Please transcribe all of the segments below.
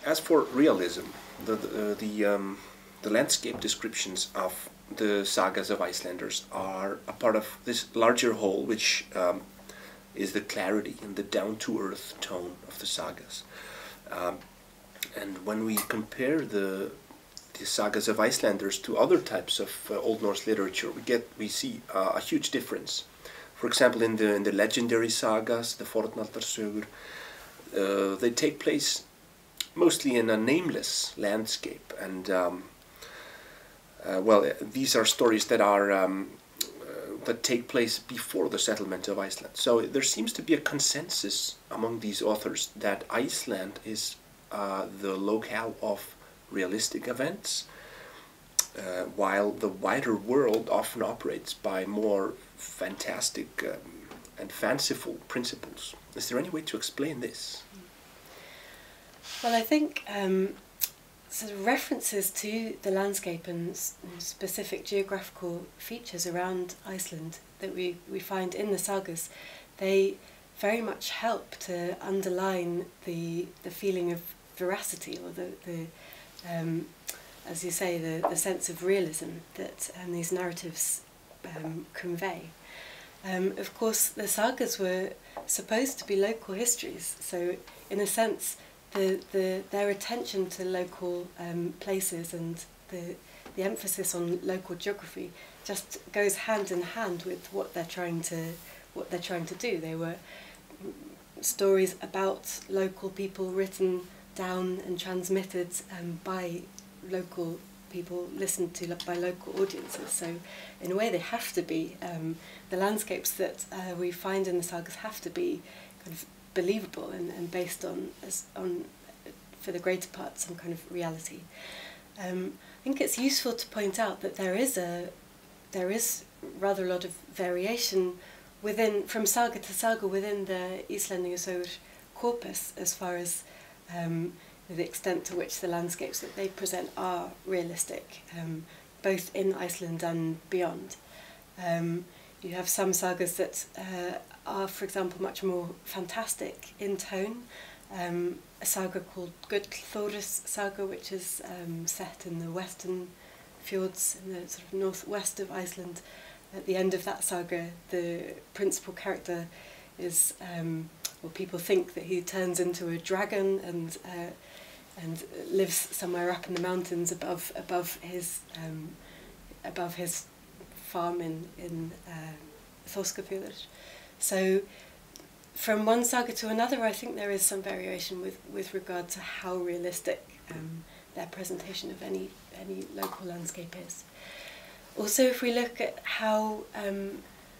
As for realism, the landscape descriptions of the sagas of Icelanders are a part of this larger whole, which is the clarity and the down-to-earth tone of the sagas. Um, and when we compare the sagas of Icelanders to other types of Old Norse literature, we see a huge difference. For example, in the legendary sagas, the Fornaldarsögur, they take place mostly in a nameless landscape, and well, these are stories that are that take place before the settlement of Iceland. So there seems to be a consensus among these authors that Iceland is the locale of realistic events, while the wider world often operates by more fantastic and fanciful principles. Is there any way to explain this? Well, I think sort of references to the landscape and specific geographical features around Iceland that we find in the sagas, they very much help to underline the feeling of veracity, or the as you say, the sense of realism that these narratives convey. Of course, the sagas were supposed to be local histories, so in a sense, their attention to local places and the emphasis on local geography just goes hand in hand with what they're trying to do. They were stories about local people written down and transmitted by local people, listened to by local audiences. So in a way they have to be, the landscapes that we find in the sagas have to be kind of believable and based on, for the greater part, some kind of reality. I think it's useful to point out that there is rather a lot of variation from saga to saga within the Íslendingasögur corpus, as far as the extent to which the landscapes that they present are realistic, both in Iceland and beyond. You have some sagas that are, for example, much more fantastic in tone. A saga called Gullþóris saga, which is set in the western fjords, in the sort of northwest of Iceland. At the end of that saga, the principal character is, well, people think that he turns into a dragon and lives somewhere up in the mountains above his farm in Þorskafjörður. So from one saga to another, I think there is some variation with regard to how realistic their presentation of any local landscape is. Also, if we look at how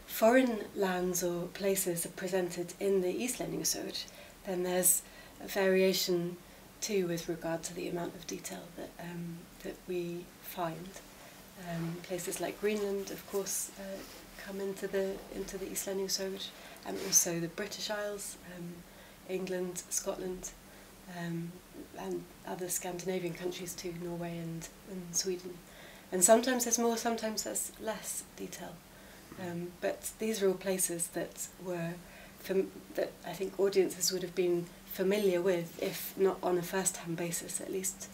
foreign lands or places are presented in the Íslendingasögur, then there's a variation too with regard to the amount of detail that we find. Places like Greenland, of course, come into the Íslendingasögur, and also the British Isles, England, Scotland, and other Scandinavian countries too, Norway and Sweden. And sometimes there's more, sometimes there's less detail. But these are all places that that I think audiences would have been familiar with, if not on a first-hand basis, at least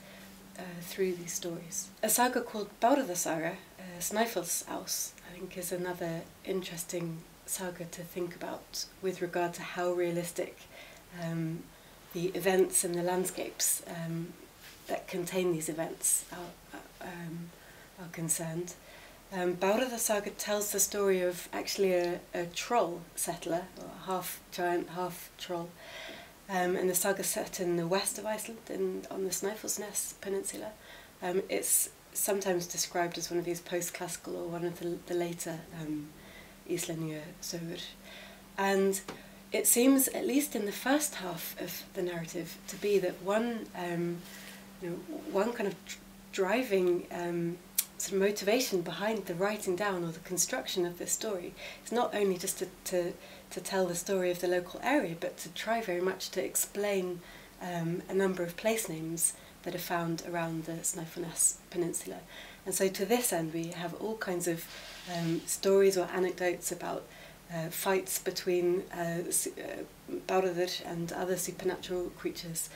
through these stories. A saga called Bárðarsaga, Snæfellsás, I think is another interesting saga to think about with regard to how realistic the events and the landscapes that contain these events are concerned. Bárðarsaga tells the story of actually a troll settler, or a half-giant, half-troll, and the saga set in the west of Iceland, on the Snæfellsnes Peninsula. It's sometimes described as one of these post-classical or one of the later Íslendingasögur. And it seems, at least in the first half of the narrative, to be that one kind of driving sort of motivation behind the writing down or the construction of this story is not only just to tell the story of the local area, but to try very much to explain a number of place names that are found around the Snæfellsnes Peninsula. And so to this end we have all kinds of stories or anecdotes about fights between Bárður and other supernatural creatures,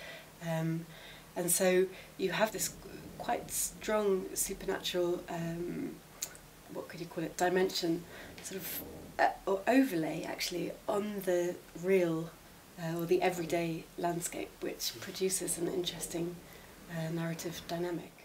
And so you have this quite strong supernatural, what could you call it, dimension, sort of, or overlay actually, on the real or the everyday landscape, which produces an interesting narrative dynamic.